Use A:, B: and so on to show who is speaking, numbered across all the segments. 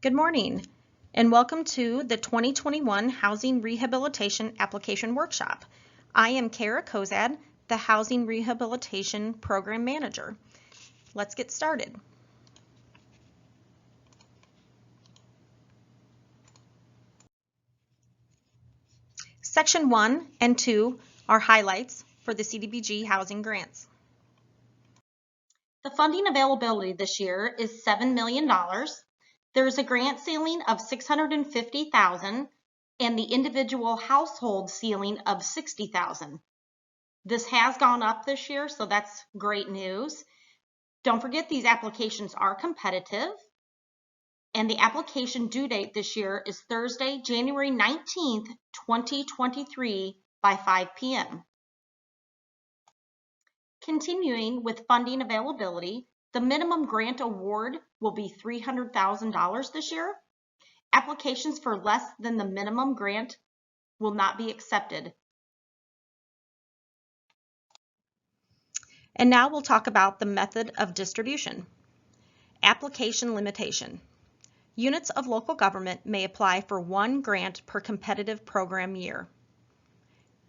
A: Good morning, and welcome to the 2021 Housing Rehabilitation Application Workshop. I am Kara Kozad, the Housing Rehabilitation Program Manager. Let's get started. Section 1 and 2 are highlights for the CDBG housing grants. The funding availability this year is $7 million. There's a grant ceiling of $650,000 and the individual household ceiling of $60,000. This has gone up this year, so that's great news. Don't forget these applications are competitive, and the application due date this year is Thursday, January 19th, 2023 by 5 p.m. Continuing with funding availability, the minimum grant award will be $300,000 this year. Applications for less than the minimum grant will not be accepted. And now we'll talk about the method of distribution. Application limitation. Units of local government may apply for one grant per competitive program year.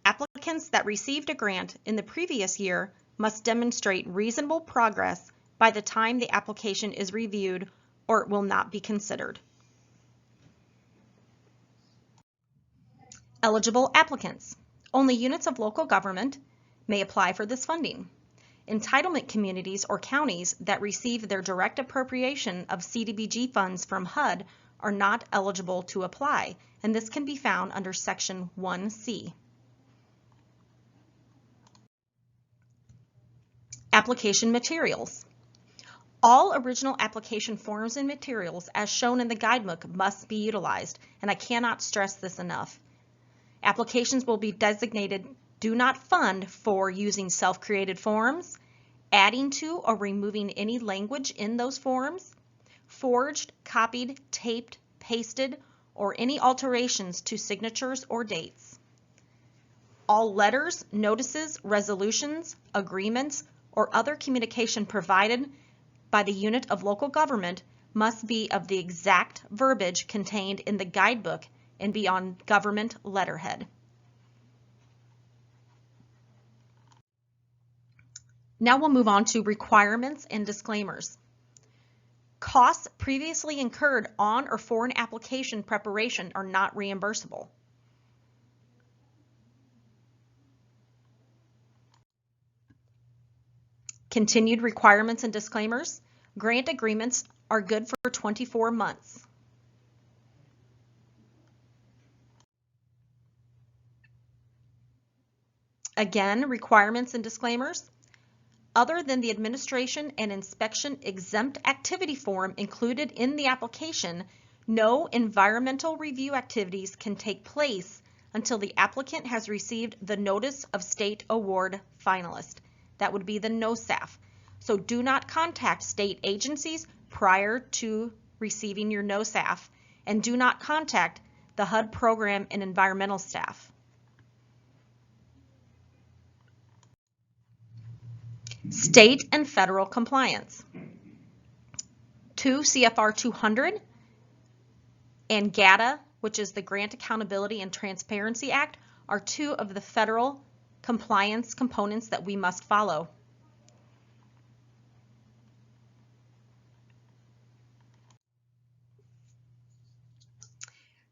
A: Applicants that received a grant in the previous year must demonstrate reasonable progress by the time the application is reviewed, or it will not be considered. Eligible applicants. Only units of local government may apply for this funding. Entitlement communities or counties that receive their direct appropriation of CDBG funds from HUD are not eligible to apply, and this can be found under Section 1C. Application materials. All original application forms and materials as shown in the guidebook must be utilized, and I cannot stress this enough. Applications will be designated Do Not Fund for using self-created forms, adding to or removing any language in those forms, forged, copied, taped, pasted, or any alterations to signatures or dates. All letters, notices, resolutions, agreements, or other communication provided by the unit of local government must be of the exact verbiage contained in the guidebook and be on government letterhead. Now we'll move on to requirements and disclaimers. Costs previously incurred on or for an application preparation are not reimbursable. Continued requirements and disclaimers. Grant agreements are good for 24 months. Again, requirements and disclaimers. Other than the administration and inspection exempt activity form included in the application, no environmental review activities can take place until the applicant has received the Notice of State Award finalist. That would be the NOSAF. So do not contact state agencies prior to receiving your NOSAF, and do not contact the HUD program and environmental staff. State and federal compliance. 2 CFR 200 and GATA, which is the Grant Accountability and Transparency Act, are two of the federal compliance components that we must follow.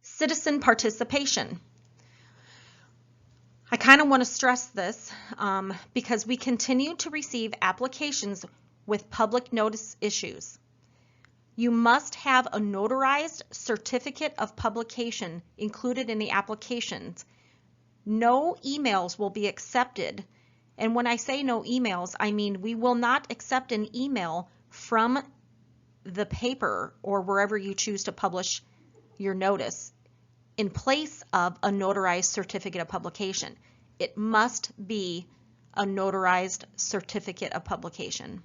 A: Citizen participation. I kind of want to stress this because we continue to receive applications with public notice issues. You must have a notarized certificate of publication included in the applications. No emails will be accepted. And when I say no emails, I mean we will not accept an email from the paper or wherever you choose to publish your notice in place of a notarized certificate of publication. It must be a notarized certificate of publication.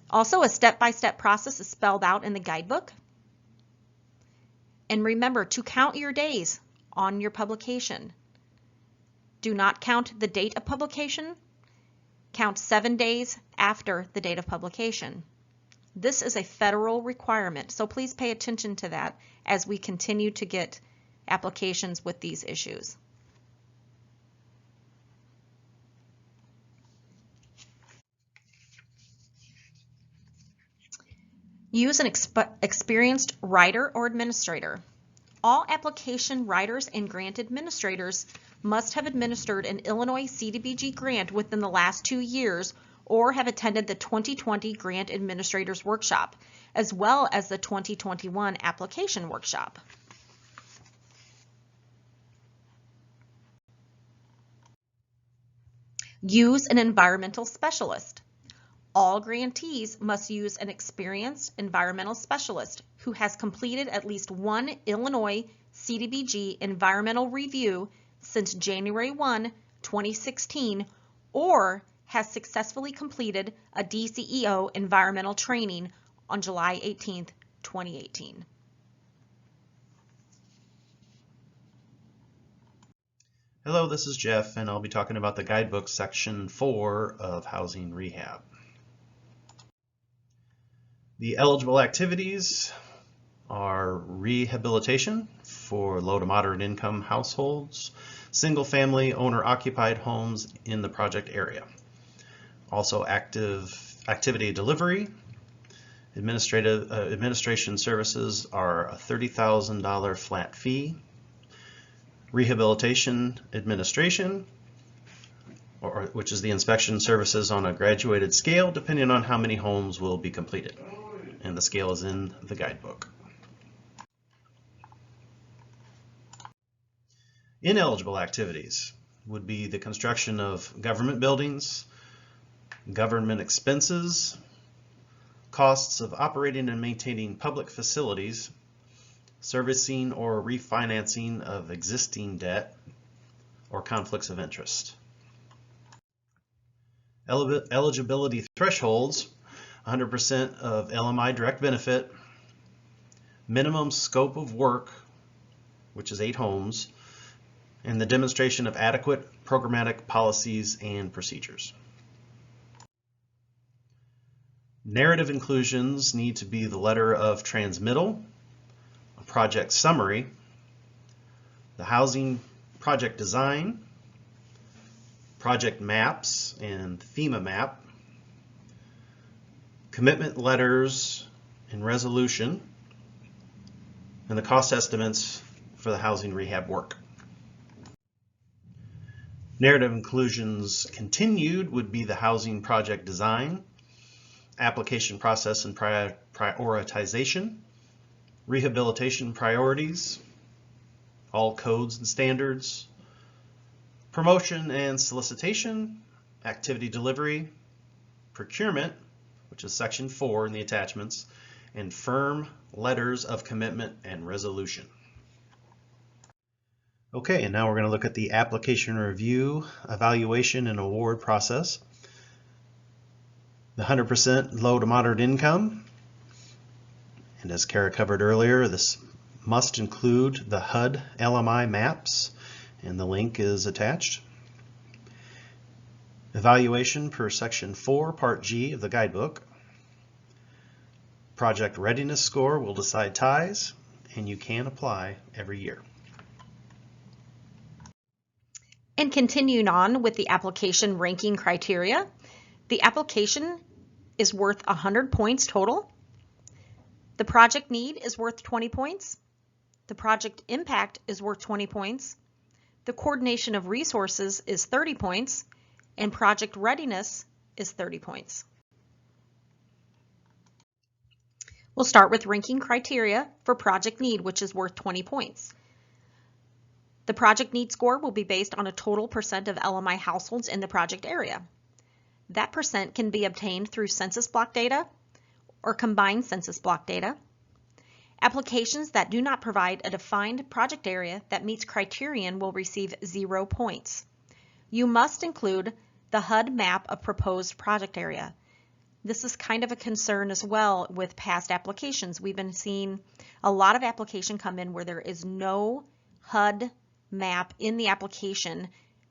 A: Also, a step-by-step process is spelled out in the guidebook. And remember to count your days on your publication. Do not count the date of publication. Count 7 days after the date of publication. This is a federal requirement, so please pay attention to that as we continue to get applications with these issues. Use an experienced writer or administrator. All application writers and grant administrators must have administered an Illinois CDBG grant within the last 2 years or have attended the 2020 Grant Administrators Workshop, as well as the 2021 Application Workshop. Use an environmental specialist. All grantees must use an experienced environmental specialist who has completed at least one Illinois CDBG environmental review since January 1, 2016, or has successfully completed a DCEO environmental training on July 18, 2018.
B: Hello, this is Jeff, and I'll be talking about the guidebook section 4 of housing rehab. The eligible activities are rehabilitation for low to moderate income households, single family owner occupied homes in the project area. Also activity delivery. Administration services are a $30,000 flat fee. Rehabilitation administration, which is the inspection services on a graduated scale depending on how many homes will be completed. And the scale is in the guidebook. Ineligible activities would be the construction of government buildings, government expenses, costs of operating and maintaining public facilities, servicing or refinancing of existing debt, or conflicts of interest. Eligibility thresholds: 100% of LMI direct benefit, minimum scope of work, which is 8 homes, and the demonstration of adequate programmatic policies and procedures. Narrative inclusions need to be the letter of transmittal, a project summary, the housing project design, project maps and FEMA map, commitment letters and resolution, and the cost estimates for the housing rehab work. Narrative inclusions continued would be the housing project design, application process and prioritization, rehabilitation priorities, all codes and standards, promotion and solicitation, activity delivery, procurement, which is section 4 in the attachments, and firm letters of commitment and resolution. Okay, and now we're going to look at the application review, evaluation, and award process. The 100% low to moderate income, and as Kara covered earlier, this must include the HUD LMI maps, and the link is attached. Evaluation per section 4, part G of the guidebook. Project readiness score will decide ties, and you can apply every year.
A: And continuing on with the application ranking criteria, the application is worth 100 points total. The project need is worth 20 points. The project impact is worth 20 points. The coordination of resources is 30 points, and project readiness is 30 points. We'll start with ranking criteria for project need, which is worth 20 points. The project need score will be based on a total percent of LMI households in the project area. That percent can be obtained through census block data or combined census block data. Applications that do not provide a defined project area that meets criterion will receive 0 points. You must include the HUD map of proposed project area. This is kind of a concern as well with past applications. We've been seeing a lot of application come in where there is no HUD map in the application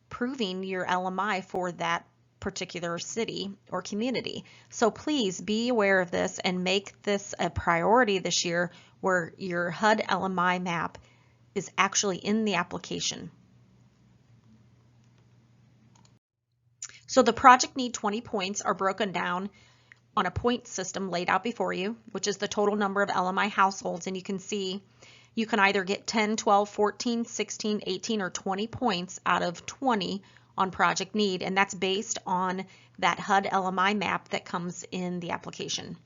A: proving your LMI for that particular city or community. So please be aware of this and make this a priority this year where your HUD LMI map is actually in the application. So the project need 20 points are broken down on a point system laid out before you, which is the total number of LMI households. And you can see you can either get 10, 12, 14, 16, 18, or 20 points out of 20 on project need, and that's based on that HUD LMI map that comes in the application.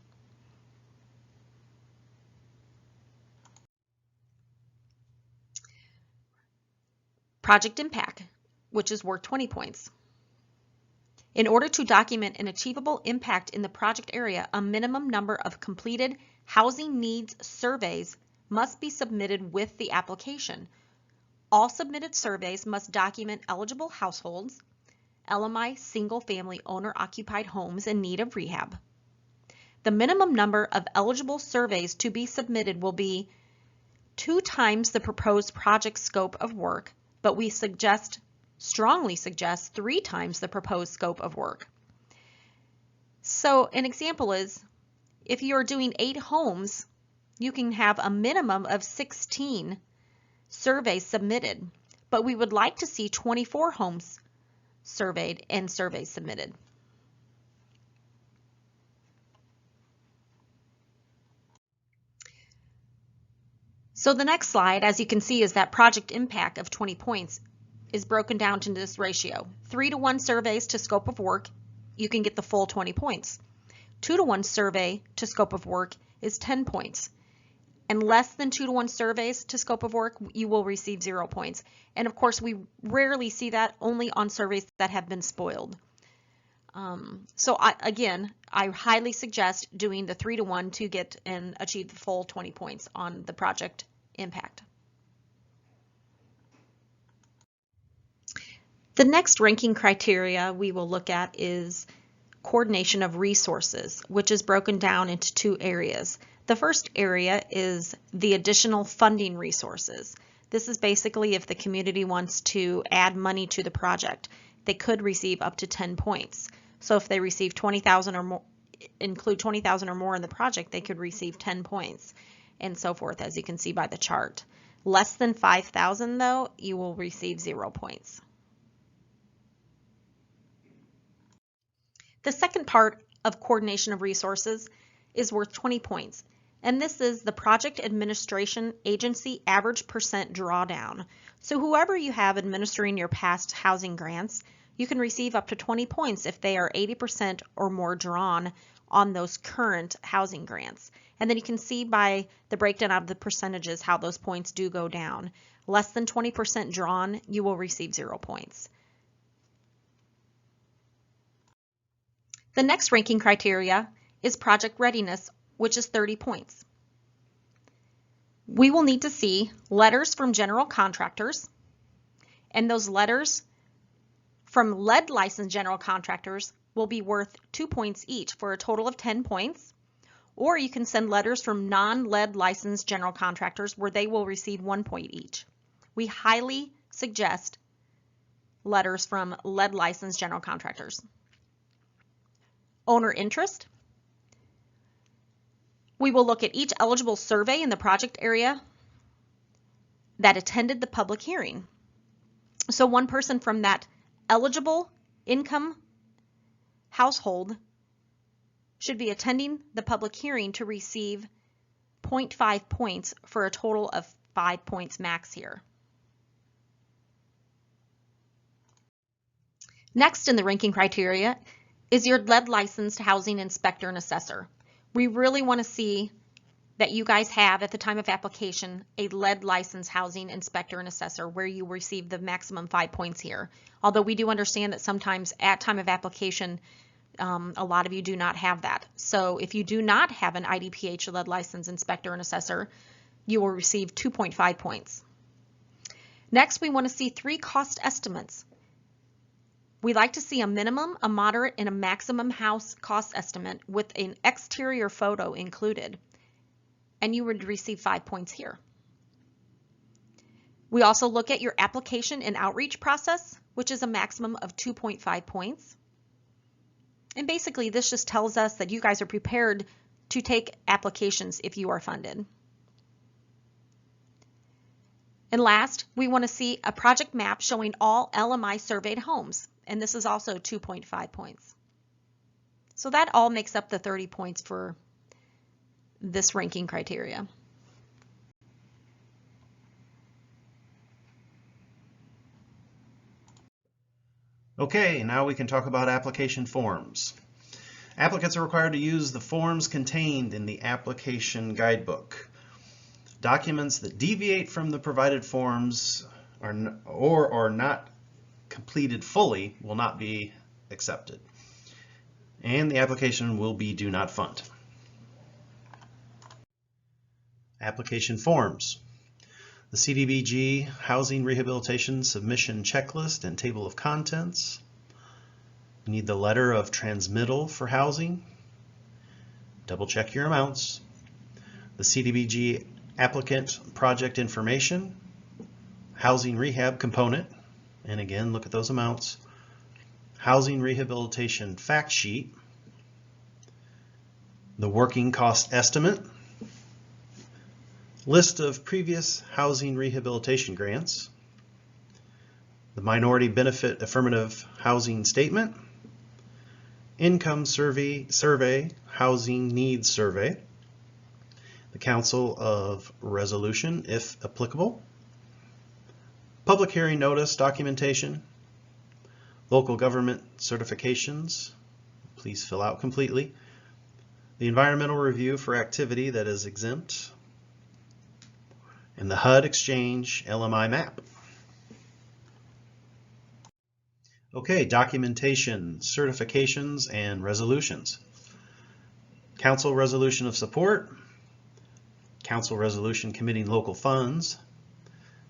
A: Project impact, which is worth 20 points. In order to document an achievable impact in the project area, a minimum number of completed housing needs surveys must be submitted with the application. All submitted surveys must document eligible households, LMI single-family owner-occupied homes in need of rehab. The minimum number of eligible surveys to be submitted will be 2 times the proposed project scope of work, but we strongly suggest 3 times the proposed scope of work. So an example is, if you're doing 8 homes, you can have a minimum of 16 surveys submitted, but we would like to see 24 homes surveyed and surveys submitted. So the next slide, as you can see, is that project impact of 20 points is broken down to this ratio. 3-to-1 surveys to scope of work, you can get the full 20 points. 2-to-1 survey to scope of work is 10 points. And less than 2-to-1 surveys to scope of work, you will receive 0 points. And of course, we rarely see that, only on surveys that have been spoiled. So I highly suggest doing the 3-to-1 to get and achieve the full 20 points on the project impact. The next ranking criteria we will look at is coordination of resources, which is broken down into 2 areas. The first area is the additional funding resources. This is basically if the community wants to add money to the project, they could receive up to 10 points. So if they receive 20,000 or more, include 20,000 or more in the project, they could receive 10 points, and so forth, as you can see by the chart. Less than 5,000 though, you will receive 0 points. The second part of coordination of resources is worth 20 points, and this is the project administration agency average percent drawdown. So whoever you have administering your past housing grants, you can receive up to 20 points if they are 80% or more drawn on those current housing grants. And then you can see by the breakdown of the percentages how those points do go down. Less than 20% drawn, you will receive 0 points. The next ranking criteria is project readiness, which is 30 points. We will need to see letters from general contractors, and those letters from lead licensed general contractors will be worth 2 points each for a total of 10 points, or you can send letters from non-lead licensed general contractors where they will receive 1 point each. We highly suggest letters from lead licensed general contractors. Owner interest. We will look at each eligible survey in the project area that attended the public hearing. So one person from that eligible income household should be attending the public hearing to receive 0.5 points for a total of 5 points max here. Next in the ranking criteria is your lead licensed housing inspector and assessor. We really want to see that you guys have at the time of application a lead licensed housing inspector and assessor where you receive the maximum 5 points here. Although we do understand that sometimes at time of application a lot of you do not have that. So if you do not have an IDPH lead licensed inspector and assessor, you will receive 2.5 points. Next, we want to see 3 cost estimates. We like to see a minimum, a moderate, and a maximum house cost estimate with an exterior photo included, and you would receive 5 points here. We also look at your application and outreach process, which is a maximum of 2.5 points. And basically, this just tells us that you guys are prepared to take applications if you are funded. And last, we want to see a project map showing all LMI surveyed homes. And this is also 2.5 points. So that all makes up the 30 points for this ranking criteria.
B: Okay, now we can talk about application forms. Applicants are required to use the forms contained in the application guidebook. Documents that deviate from the provided forms or are not completed fully will not be accepted. And the application will be do not fund. Application forms. The CDBG Housing Rehabilitation Submission Checklist and Table of Contents. You need the letter of transmittal for housing. Double check your amounts. The CDBG applicant project information, housing rehab component, and again look at those amounts. Housing rehabilitation fact sheet, the working cost estimate, list of previous housing rehabilitation grants, the minority benefit affirmative housing statement, income survey housing needs survey, the council of resolution if applicable, public hearing notice documentation, local government certifications, please fill out completely, the environmental review for activity that is exempt, and the HUD exchange LMI map. Okay, documentation, certifications, and resolutions. Council resolution of support, council resolution committing local funds,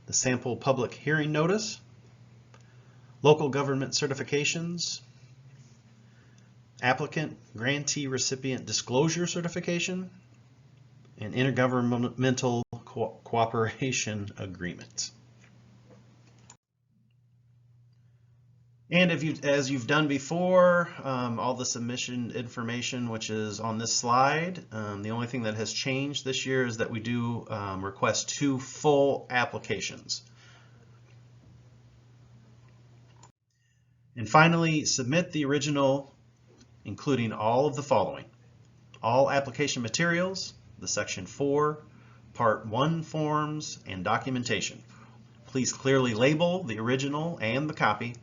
B: the sample public hearing notice, local government certifications, applicant grantee recipient disclosure certification, and intergovernmental cooperation agreement. And as you've done before, all the submission information which is on this slide, the only thing that has changed this year is that we do request 2 full applications. And finally, submit the original, including all of the following: all application materials, the Section 4, Part 1 forms, and documentation. Please clearly label the original and the copy.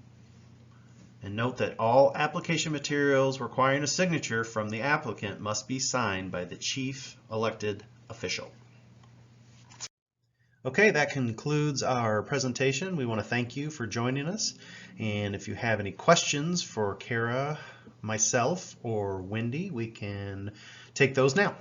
B: And note that all application materials requiring a signature from the applicant must be signed by the chief elected official. Okay, that concludes our presentation. We want to thank you for joining us. And if you have any questions for Kara, myself, or Wendy, we can take those now.